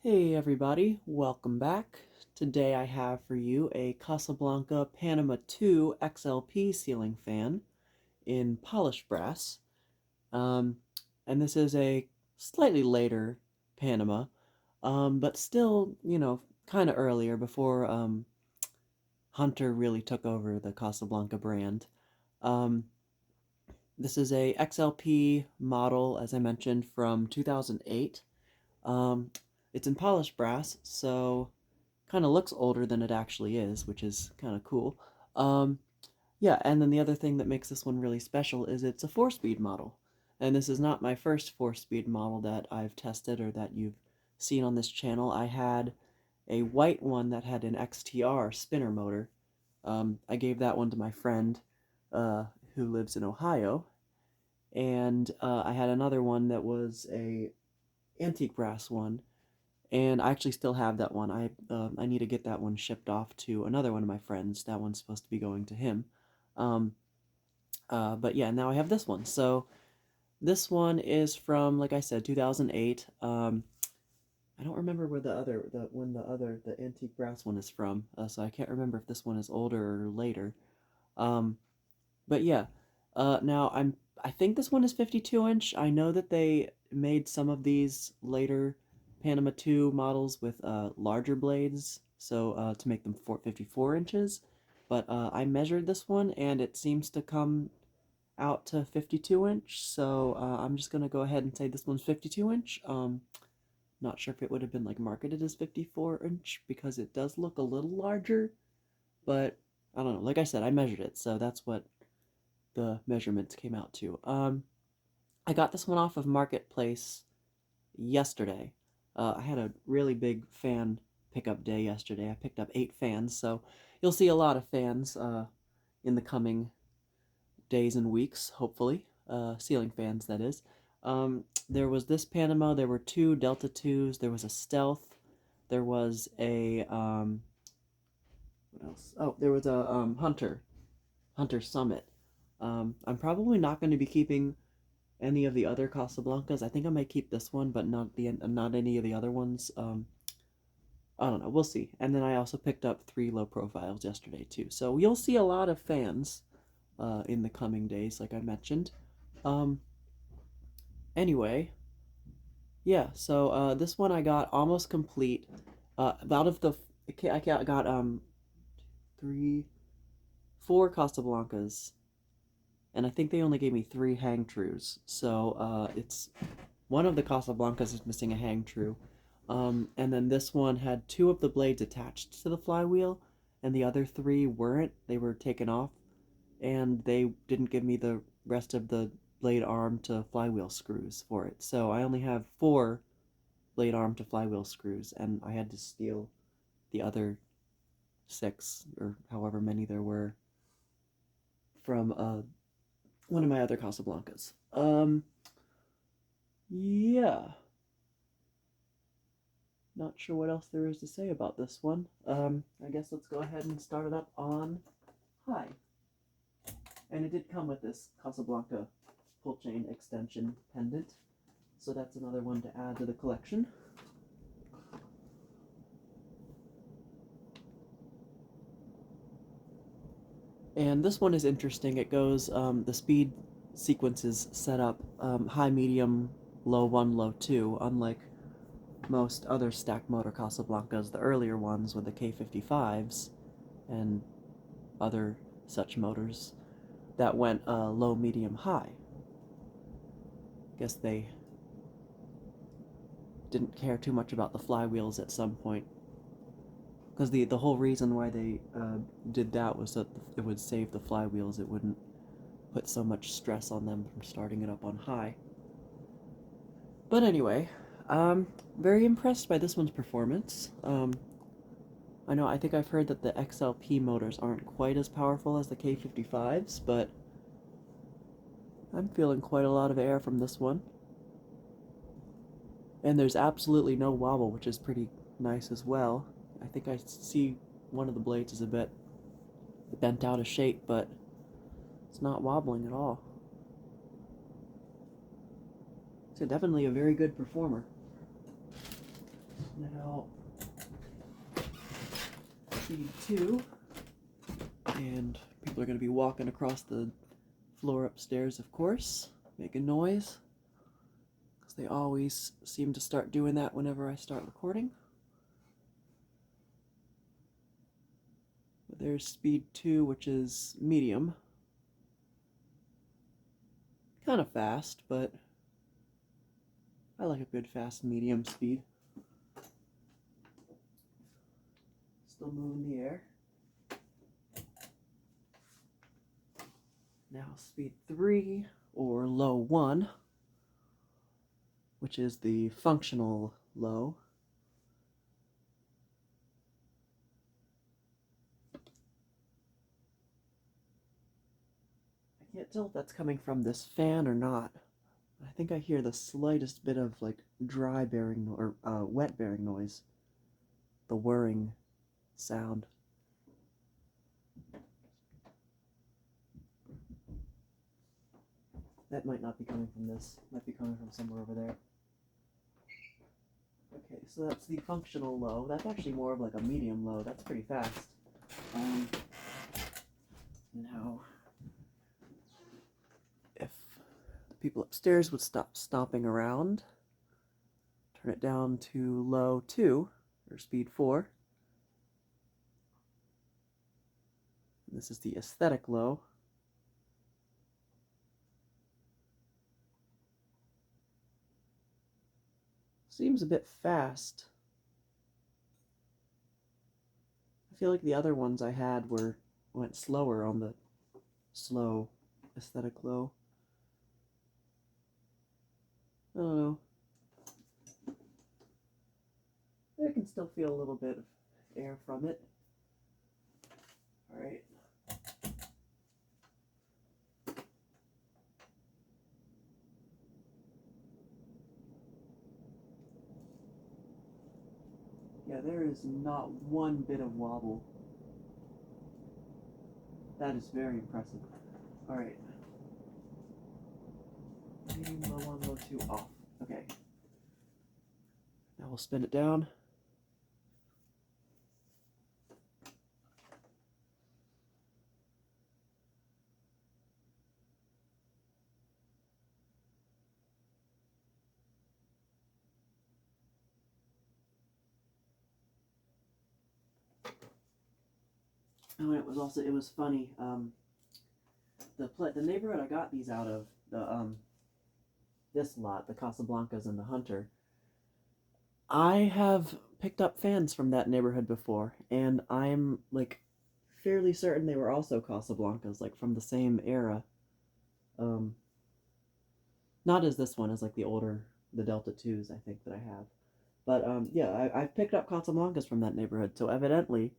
Hey everybody, welcome back. Today I have for you a Casablanca Panama II XLP ceiling fan in polished brass. Um, and this is a slightly later Panama, but still, kind of earlier before Hunter really took over the Casablanca brand. Um, this is a XLP model, as I mentioned, from 2008. Um, it's in polished brass, so kind of looks older than it actually is, which is kind of cool. Um, yeah, and then the other thing that makes this one really special is it's a 4-speed model. And this is not my first 4-speed model that I've tested or that you've seen on this channel. I had a white one that had an XTR spinner motor. I gave that one to my friend who lives in Ohio. And I had another one that was a antique brass one, and I actually still have that one. I need to get that one shipped off to another one of my friends. That one's supposed to be going to him. Um, but yeah, now I have this one. So this one is from, like I said, 2008. I don't remember where the antique brass one is from. So I can't remember if this one is older or later. Um, but yeah, now I think this one is 52-inch. I know that they made some of these later Panama 2 models with larger blades, so to make them 54 inches. But I measured this one, and it seems to come out to 52-inch, so I'm just going to go ahead and say this one's 52-inch. Not sure if it would have been like marketed as 54-inch, because it does look a little larger, but I don't know. Like I said, I measured it, so that's what the measurements came out to. I got this one off of Marketplace yesterday. I had a really big fan pickup day yesterday. I picked up 8 fans, so you'll see a lot of fans in the coming days and weeks, hopefully. Ceiling fans, that is. There was this Panama, there were 2 Delta 2s, there was a Stealth, there was a, what else? Oh, there was a Hunter Summit. I'm probably not going to be keeping any of the other Casablancas. I think I might keep this one, but not any of the other ones. I don't know. We'll see. And then I also picked up 3 low profiles yesterday too. So you'll see a lot of fans in the coming days, like I mentioned. Um, anyway, yeah. So this one I got almost complete. Out of the I got 3, 4 Casablancas, and I think they only gave me 3 hang trues. So it's one of the Casablancas is missing a hang true. And then this one had 2 of the blades attached to the flywheel, and the other 3 weren't. They were taken off, and they didn't give me the rest of the blade arm to flywheel screws for it. So I only have 4 blade arm to flywheel screws, and I had to steal the other 6, or however many there were, from one of my other Casablancas. Yeah. Not sure what else there is to say about this one. I guess let's go ahead and start it up on high. And it did come with this Casablanca pull chain extension pendant, so that's another one to add to the collection. And this one is interesting. It goes, the speed sequence is set up high, medium, low 1, low 2, unlike most other stack motor Casablancas, the earlier ones with the K55s and other such motors that went low, medium, high. Guess they didn't care too much about the flywheels at some point, because the whole reason why they did that was that it would save the flywheels. It wouldn't put so much stress on them from starting it up on high. But anyway, very impressed by this one's performance. I think I've heard that the XLP motors aren't quite as powerful as the K55s, but I'm feeling quite a lot of air from this one. And there's absolutely no wobble, which is pretty nice as well. I think I see one of the blades is a bit bent out of shape, but it's not wobbling at all. So definitely a very good performer. Now, speed 2, and people are going to be walking across the floor upstairs, of course, making noise, because they always seem to start doing that whenever I start recording. But there's speed 2, which is medium. Kind of fast, but I like a good fast medium speed. Still moving the air. Now speed 3, or low 1, which is the functional low. I can't tell if that's coming from this fan or not. I think I hear the slightest bit of like dry bearing or wet bearing noise. The whirring sound. That might not be coming from this. Might be coming from somewhere over there. Okay, so that's the functional low. That's actually more of like a medium low. That's pretty fast. Now, if the people upstairs would stop stomping around, turn it down to low 2, or speed 4. And this is the aesthetic low. Seems a bit fast. I feel like the other ones I had went slower on the slow aesthetic low. I don't know. I can still feel a little bit of air from it. Alright. Yeah, there is not one bit of wobble. That is very impressive. Alright. Medium, low 1, low 2, off. Okay. Now we'll spin it down. Oh, and it was funny. The neighborhood I got these out of, this lot, the Casablancas and the Hunter, I have picked up fans from that neighborhood before, and I'm like fairly certain they were also Casablancas, like from the same era. Not as this one, as like the Delta 2s, I think, that I have. But yeah, I've picked up Casablancas from that neighborhood, so evidently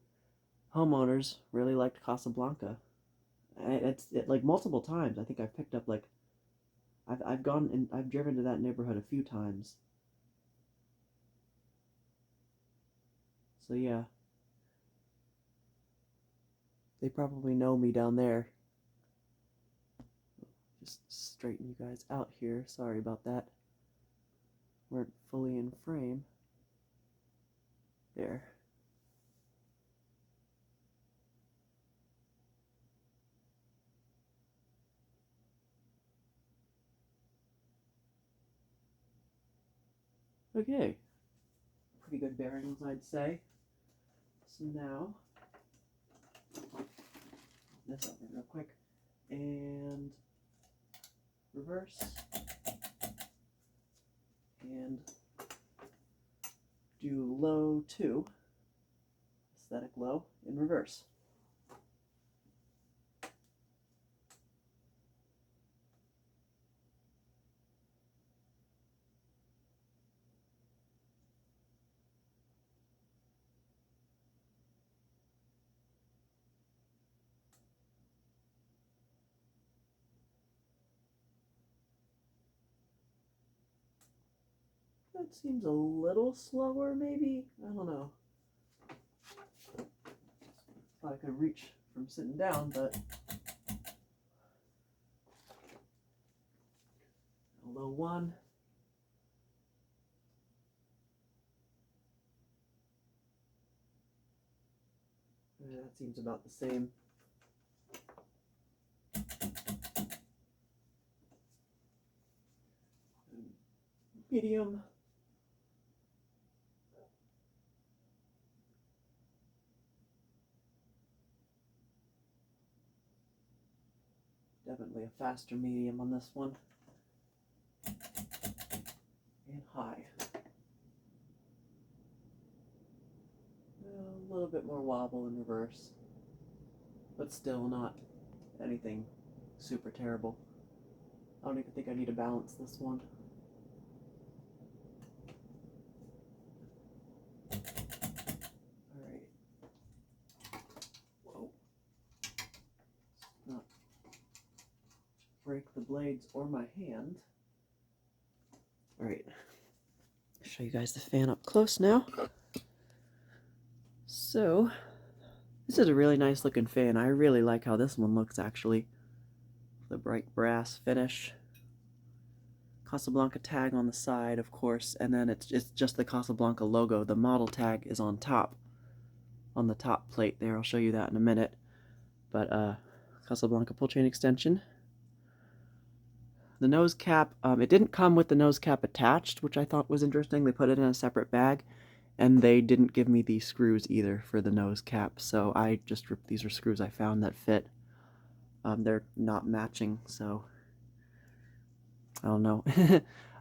homeowners really liked Casablanca. It's like multiple times. I think I've picked up like I've gone and I've driven to that neighborhood a few times. So yeah, they probably know me down there. Just straighten you guys out here. Sorry about that. Weren't fully in frame. There. Okay. Pretty good bearings, I'd say. So now, this up real quick, and reverse, and do low 2, aesthetic low, in reverse. That seems a little slower, maybe? I don't know. Thought I could reach from sitting down, but low 1. That seems about the same. Medium. Definitely a faster medium on this one. And high. A little bit more wobble in reverse, but still not anything super terrible. I don't even think I need to balance this one. Alright. Whoa. Not break the blades or my hand. Alright. Show you guys the fan up close now. So, this is a really nice looking fan. I really like how this one looks actually. The bright brass finish. Casablanca tag on the side, of course, and then it's just the Casablanca logo. The model tag is on top, on the top plate there. I'll show you that in a minute. But Casablanca pull chain extension. The nose cap, it didn't come with the nose cap attached, which I thought was interesting. They put it in a separate bag, and they didn't give me the screws either for the nose cap. So I just these are screws I found that fit. They're not matching, so I don't know.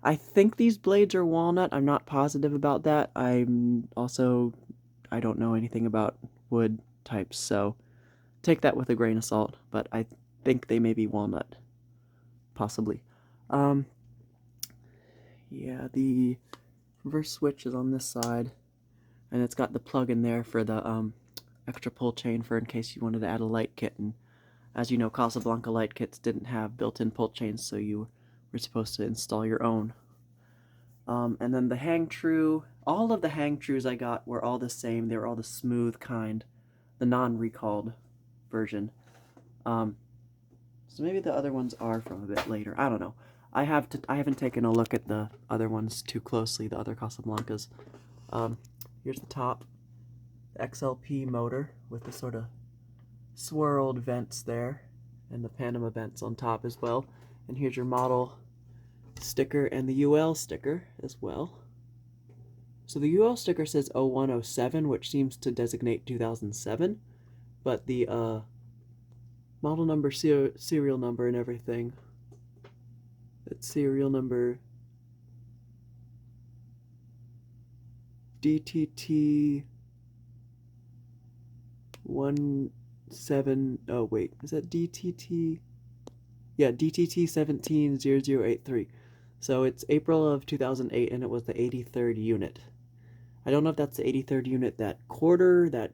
I think these blades are walnut. I'm not positive about that. I don't know anything about wood types, so take that with a grain of salt, but I think they may be walnut. Possibly. Yeah, the reverse switch is on this side, and it's got the plug in there for the extra pull chain for in case you wanted to add a light kit. And as you know, Casablanca light kits didn't have built-in pull chains, so you were supposed to install your own. And then the hang true, all of the hang trues I got were all the same. They were all the smooth kind, the non-recalled version. So maybe the other ones are from a bit later. I don't know. I haven't taken a look at the other ones too closely, the other Casablancas. Here's the top, the XLP motor with the sort of swirled vents there, and the Panama vents on top as well. And here's your model sticker and the UL sticker as well. So the UL sticker says 0107, which seems to designate 2007, but the model number, serial number, and everything, it's serial number DTT 17. Oh wait, is that DTT? Yeah, DTT 170083. So it's April of 2008, and it was the 83rd unit. I don't know if that's the 83rd unit that quarter, that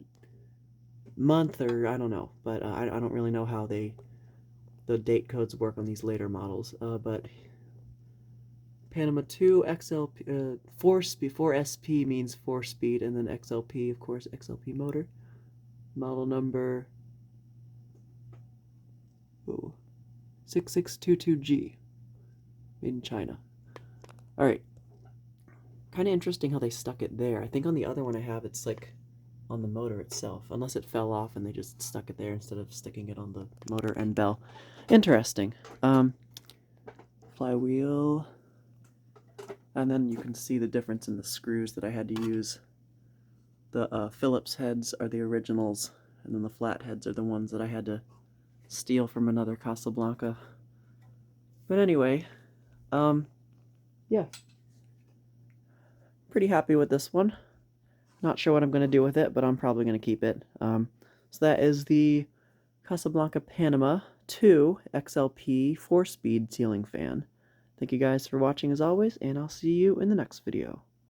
month, or I don't know. But I don't really know how the date codes work on these later models. But Panama II XLP 4SP means 4-speed, and then XLP, of course, XLP motor. Model number 6622G. Made in China. Alright. Kind of interesting how they stuck it there. I think on the other one I have, it's like on the motor itself. Unless it fell off and they just stuck it there instead of sticking it on the motor and bell. Interesting. Flywheel. And then you can see the difference in the screws that I had to use. The Phillips heads are the originals, and then the flat heads are the ones that I had to steal from another Casablanca. But anyway, yeah. Pretty happy with this one. Not sure what I'm going to do with it, but I'm probably going to keep it. So that is the Casablanca Panama II XLP 4-speed ceiling fan. Thank you guys for watching as always, and I'll see you in the next video.